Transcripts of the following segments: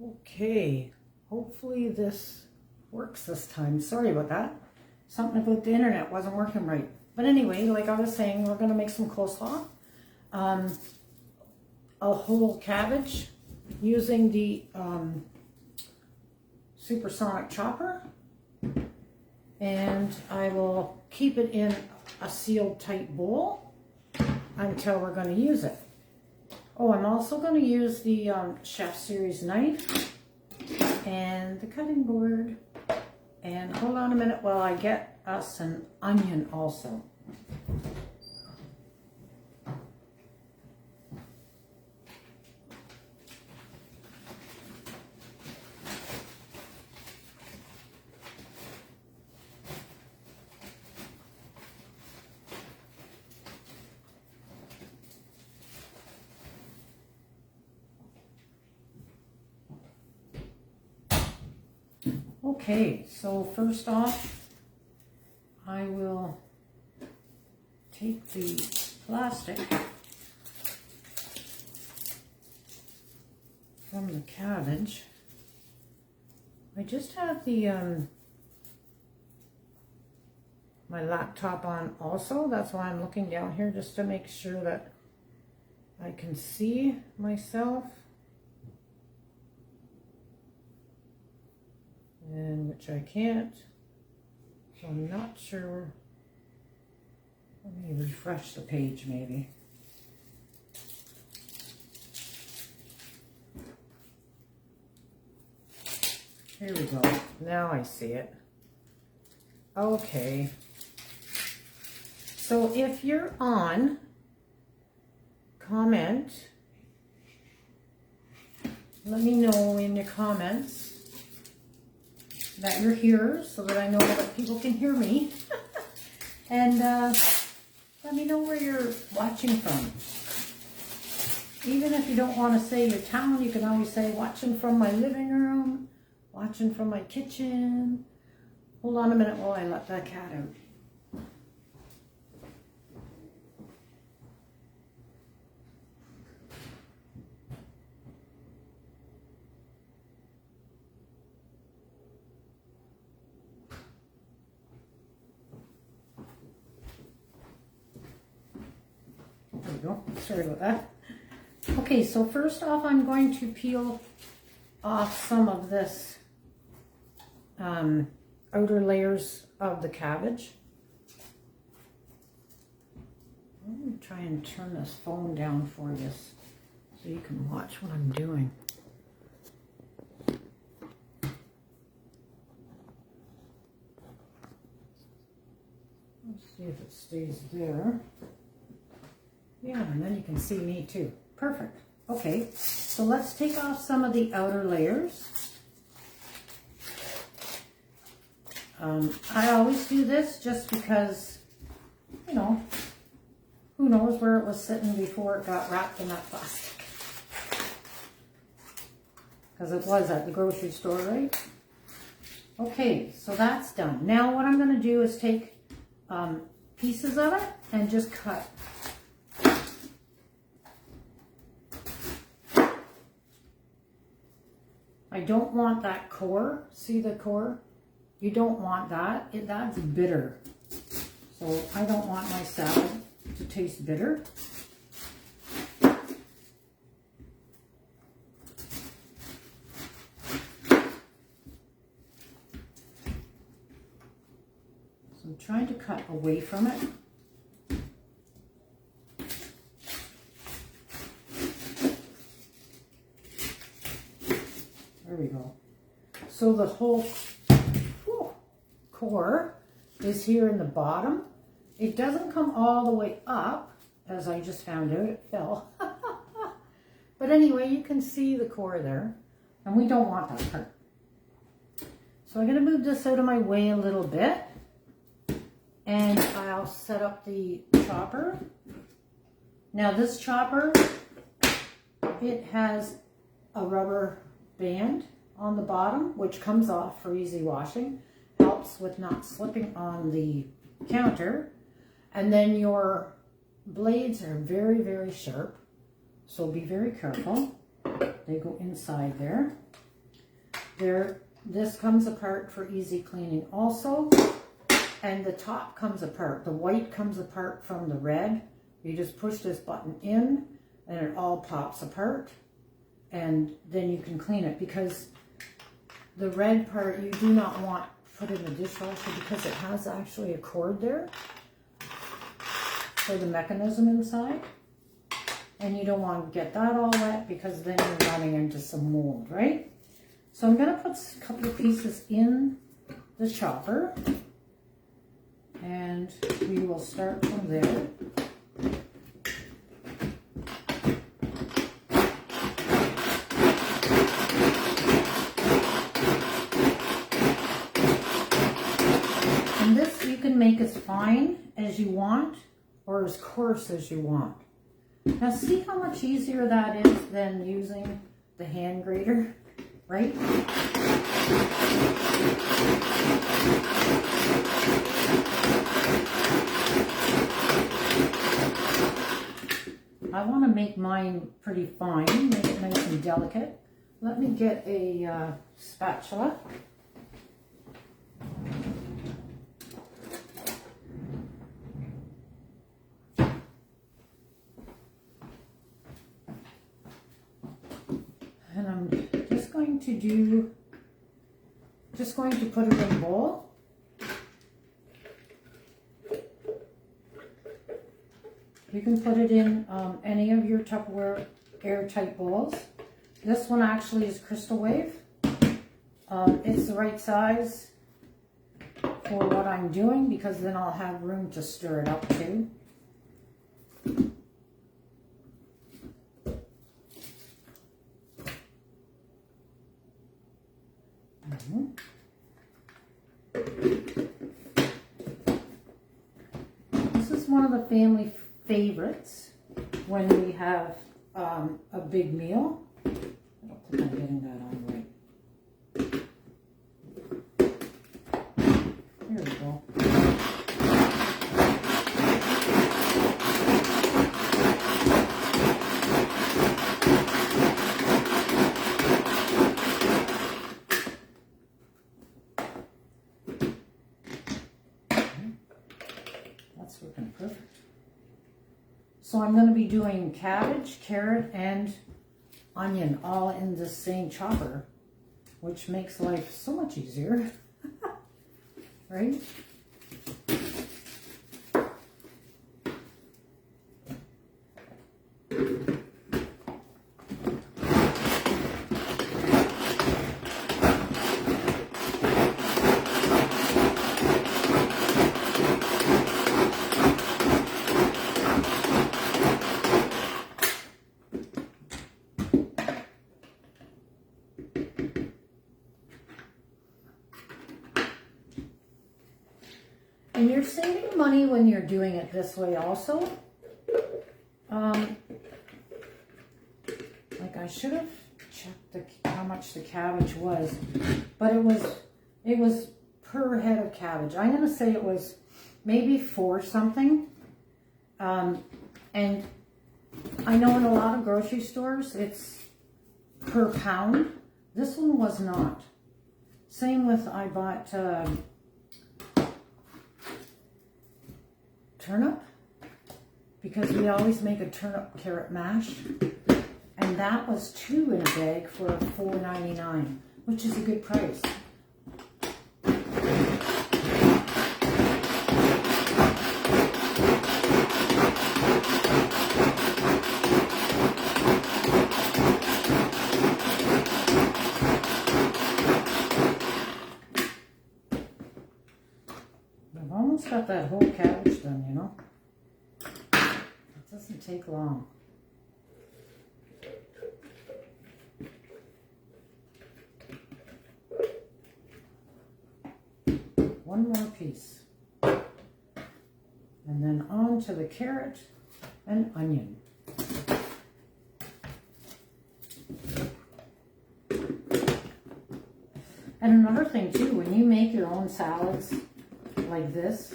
Okay, hopefully this works this time. Sorry about that. Something about the internet wasn't working right. But anyway, like I was saying, we're going to make some coleslaw. A whole cabbage using the supersonic chopper. And I will keep it in a sealed tight bowl until we're going to use it. Oh, I'm also going to use the Chef Series knife and the cutting board. And hold on a minute while I get us an onion also. Okay, so first off, I will take the plastic from the cabbage. I just have the my laptop on also. That's why I'm looking down here, just to make sure that I can see myself. And which I can't, so I'm not sure. Let me refresh the page maybe. Here we go. Now I see it. Okay. So if you're on, comment. Let me know in the comments that you're here so that I know that people can hear me. And let me know where you're watching from. Even if you don't want to say your town, you can always say watching from my living room, watching from my kitchen. Hold on a minute while I let that cat out. There we go. Sorry about that. Okay, so first off, I'm going to peel off some of this outer layers of the cabbage. I'm going to try and turn this phone down for you so you can watch what I'm doing. Let's see if it stays there. Yeah, and then you can see me too. Perfect. Okay, so let's take off some of the outer layers. I always do this just because, you know, who knows where it was sitting before it got wrapped in that plastic. Because it was at the grocery store, right? Okay, so that's done. Now what I'm going to do is take pieces of it and just cut. I don't want that core. See the core? You don't want that. That's bitter. So I don't want my salad to taste bitter. So I'm trying to cut away from it. There we go. So the whole core is here in the bottom. It doesn't come all the way up, as I just found out, it fell. But anyway, you can see the core there, and we don't want that part. So I'm going to move this out of my way a little bit, and I'll set up the chopper. Now this chopper, it has a rubber band on the bottom, which comes off for easy washing. Helps with not slipping on the counter. And then your blades are very, very sharp, so be very careful. They go inside there. This comes apart for easy cleaning also. And the top comes apart. The white comes apart from the red. You just push this button in and it all pops apart. And then you can clean it, because the red part you do not want to put in the dishwasher because it has actually a cord there for the mechanism inside. And you don't want to get that all wet because then you're running into some mold, right? So I'm going to put a couple of pieces in the chopper. And we will start from there. And this you can make as fine as you want or as coarse as you want. Now see how much easier that is than using the hand grater, right? I want to make mine pretty fine, make it nice and delicate. Let me get a spatula. And I'm just going to put it in a bowl. You can put it in any of your Tupperware airtight bowls. This one actually is Crystal Wave. It's the right size for what I'm doing because then I'll have room to stir it up too. This is one of the family favorites when we have a big meal. I don't think I'm getting that on right. There we go. That's working perfect. So I'm going to be doing cabbage, carrot, and onion all in the same chopper, which makes life so much easier, right? And you're saving money when you're doing it this way also. Like I should have checked how much the cabbage was, but it was per head of cabbage. I'm going to say it was maybe 4 something. And I know in a lot of grocery stores it's per pound. This one was not. Same with, I bought turnip, because we always make a turnip carrot mash, and that was 2 in a bag for $4.99, which is a good price. I've almost got that whole cabbage done, you know. It doesn't take long. One more piece. And then on to the carrot and onion. And another thing too, when you make your own salads like this,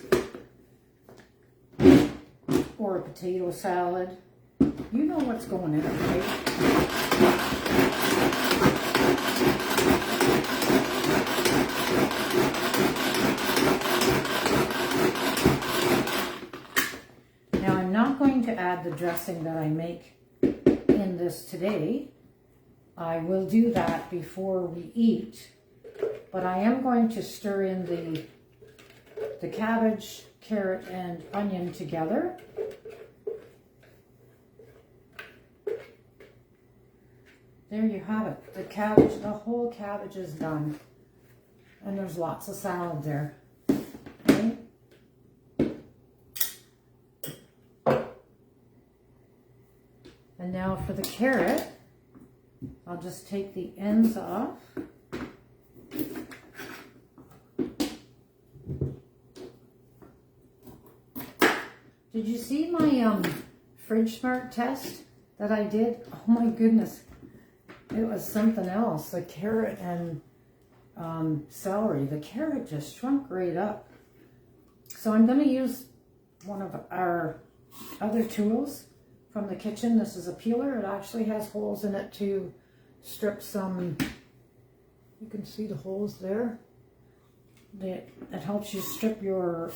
or a potato salad, you know what's going in it, right? to add the dressing that I make in this today. I will do that before we eat, but I am going to stir in the cabbage, carrot, and onion together. There you have it. The cabbage, the whole cabbage is done. And there's lots of salad there. Okay. And now for the carrot, I'll just take the ends off. Did you see my fridge smart test that I did? Oh my goodness. It was something else. The carrot and celery. The carrot just shrunk right up. So I'm going to use one of our other tools from the kitchen. This is a peeler. It actually has holes in it to strip some, you can see the holes there. It helps you strip your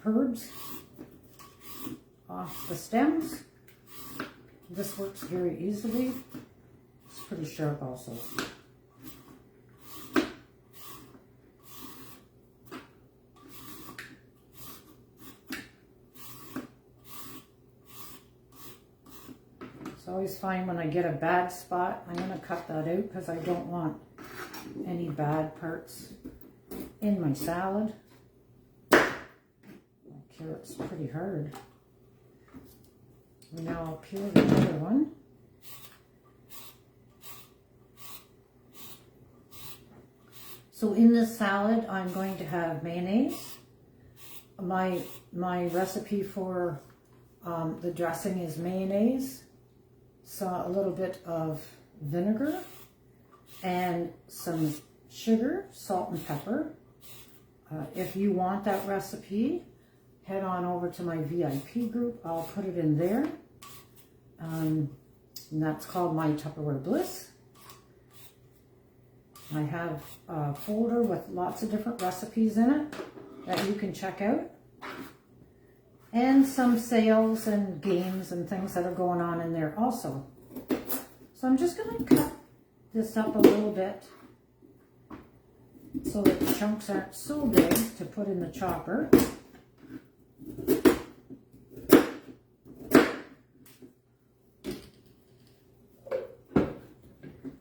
herbs off the stems. This works very easily. It's pretty sharp also. It's always fine when I get a bad spot. I'm going to cut that out because I don't want any bad parts in my salad. My carrot's pretty hard. And now I'll peel the other one. So in this salad, I'm going to have mayonnaise. My recipe for the dressing is mayonnaise, so a little bit of vinegar, and some sugar, salt, and pepper. If you want that recipe, head on over to my VIP group. I'll put it in there. And that's called My Tupperware Bliss. I have a folder with lots of different recipes in it that you can check out. And some sales and games and things that are going on in there also. So I'm just going to cut this up a little bit so that the chunks aren't so big to put in the chopper.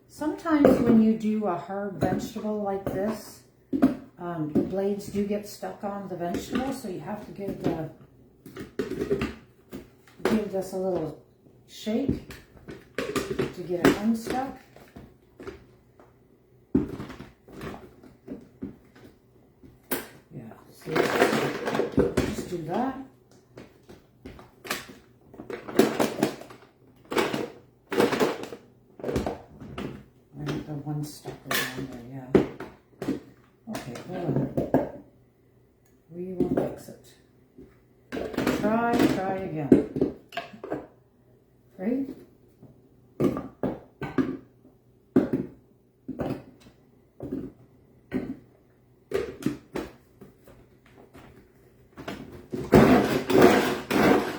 Sometimes when you do a hard vegetable like this, the blades do get stuck on the vegetable, so you have to give this a little shake to get it unstuck. Yeah, so just do that. One stuck around there, yeah. Okay, whatever. We will fix it. Try again. Right?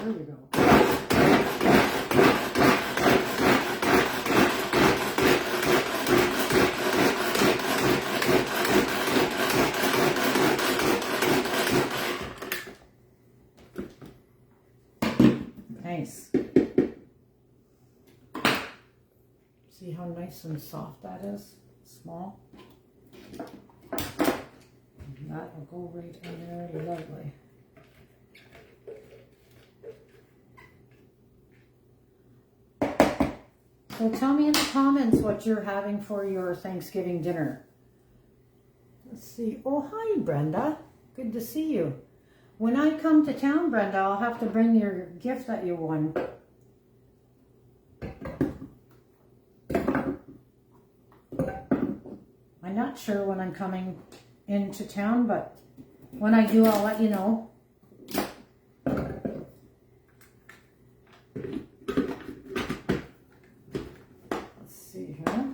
There we go. Nice. See how nice and soft that is? Small. And that will go right in there, lovely. So tell me in the comments what you're having for your Thanksgiving dinner. Let's see. Oh, hi, Brenda. Good to see you. When I come to town, Brenda, I'll have to bring your gift that you won. I'm not sure when I'm coming into town, but when I do, I'll let you know. Let's see here.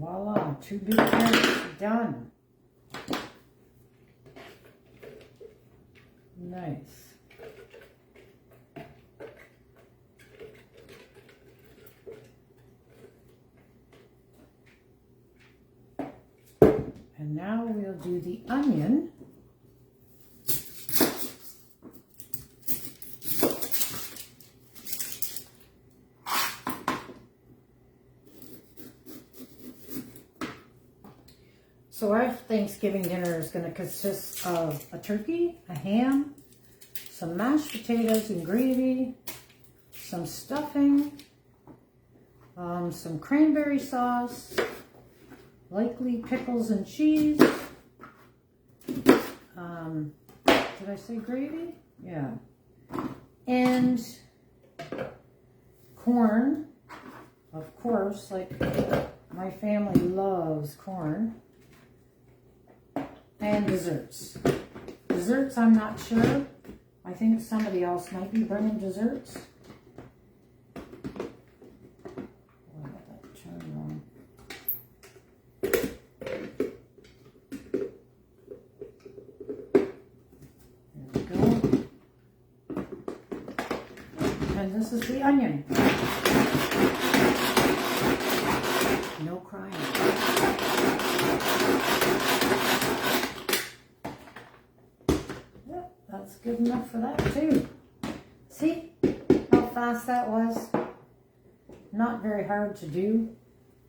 Voila, 2 big carrots done. Nice. And now we'll do the onion. So our Thanksgiving dinner is going to consist of a turkey, a ham, some mashed potatoes and gravy, some stuffing, some cranberry sauce, likely pickles and cheese. Did I say gravy? Yeah. And corn, of course, like my family loves corn. And desserts. Desserts, I'm not sure. I think somebody else might be bringing desserts. Oh, I got that turned wrong. There we go. And this is the onion. No crying. That's good enough for that too. See how fast that was? Not very hard to do.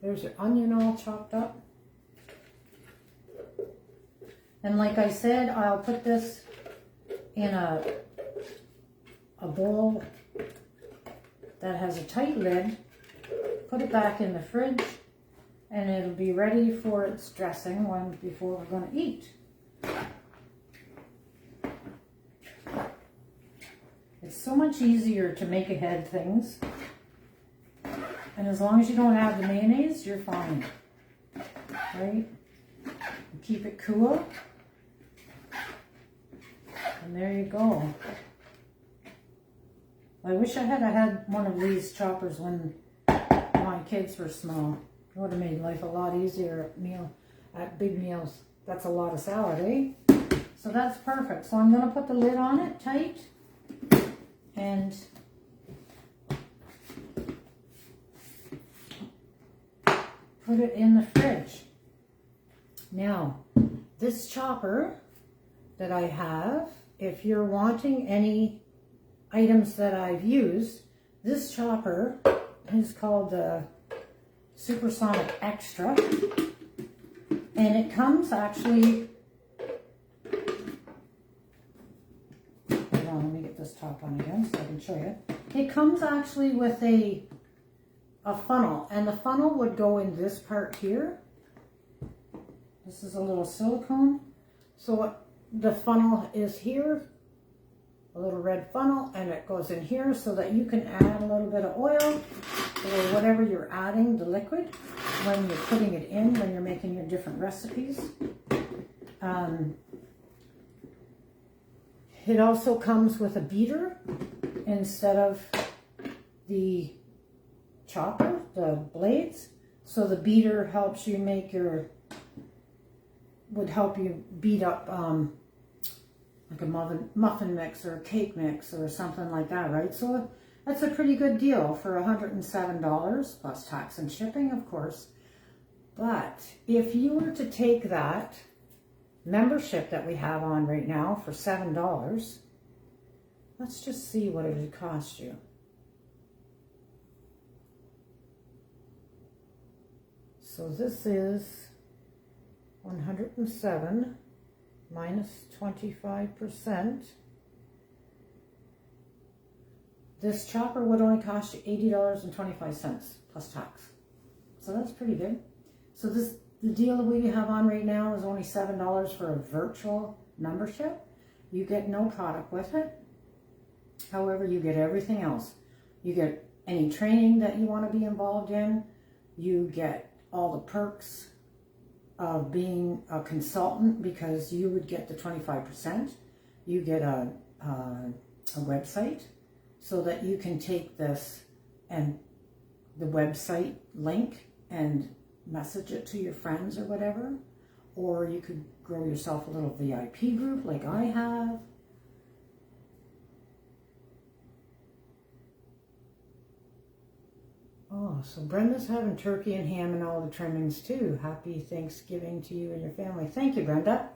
There's your onion all chopped up. And like I said, I'll put this in a bowl that has a tight lid. Put it back in the fridge and it'll be ready for its dressing before we're going to eat. It's so much easier to make ahead things. And as long as you don't add the mayonnaise, you're fine. Right? Keep it cool. And there you go. I wish I had one of these choppers when my kids were small. It would have made life a lot easier at big meals. That's a lot of salad, eh? So that's perfect. So I'm going to put the lid on it tight. And put it in the fridge. Now, this chopper that I have, if you're wanting any items that I've used, this chopper is called the Supersonic Extra. And it comes actually... Let me get this top on again so I can show you. It comes actually with a funnel, and the funnel would go in this part here. This is a little silicone. So the funnel is here, a little red funnel, and it goes in here so that you can add a little bit of oil or whatever you're adding, the liquid, when you're putting it in, when you're making your different recipes. It also comes with a beater instead of the chopper, the blades. So the beater helps you would help you beat up like a muffin mix or a cake mix or something like that, right? So that's a pretty good deal for $107 plus tax and shipping, of course. But if you were to take that membership that we have on right now for $7, let's just see what it would cost you. So this is 107 minus 25%. This chopper would only cost you $80.25 plus tax. So that's pretty good. So the deal that we have on right now is only $7 for a virtual membership. You get no product with it. However, you get everything else. You get any training that you want to be involved in. You get all the perks of being a consultant because you would get the 25%. You get a website so that you can take this and the website link and message it to your friends or whatever. Or you could grow yourself a little VIP group like I have. Oh, so Brenda's having turkey and ham and all the trimmings too. Happy Thanksgiving to you and your family. Thank you, Brenda.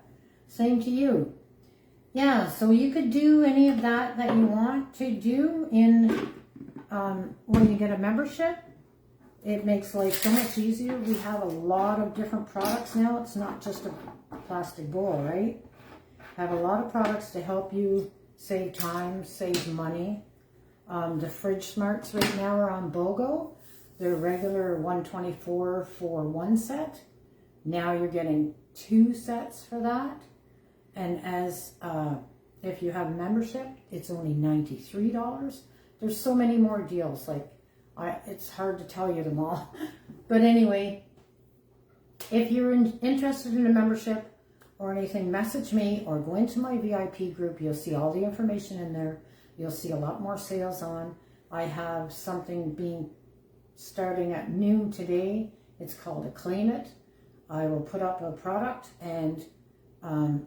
Same to you. Yeah, so you could do any of that you want to do in when you get a membership. It makes life so much easier. We have a lot of different products now. It's not just a plastic bowl, right? Have a lot of products to help you save time, save money. The fridge smarts right now are on BOGO. They're regular $124 for one set. Now you're getting 2 sets for that. And as if you have membership, it's only $93. There's so many more deals. Like it's hard to tell you them all. But anyway, if you're interested in a membership or anything, message me or go into my VIP group. You'll see all the information in there. You'll see a lot more sales on. I have something starting at noon today. It's called a Claim It. I will put up a product and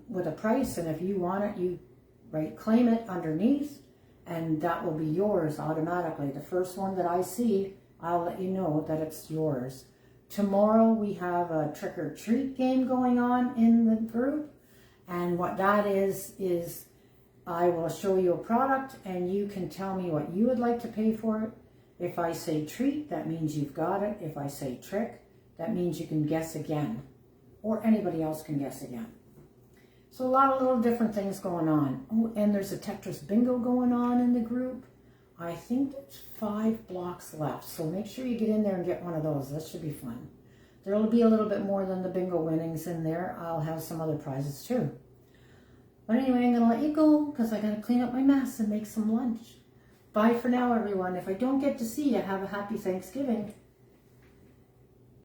with a price, and if you want it, you write Claim It underneath, and that will be yours automatically. The first one that I see, I'll let you know that it's yours. Tomorrow we have a trick or treat game going on in the group, and what that is I will show you a product and you can tell me what you would like to pay for it. If I say treat, that means you've got it. If I say trick, that means you can guess again, or anybody else can guess again. So a lot of little different things going on. Oh, and there's a Tetris bingo going on in the group. I think there's 5 blocks left, so make sure you get in there and get one of those. That should be fun. There'll be a little bit more than the bingo winnings in there. I'll have some other prizes too. But anyway, I'm going to let you go because I got to clean up my mess and make some lunch. Bye for now, everyone. If I don't get to see you, have a happy Thanksgiving.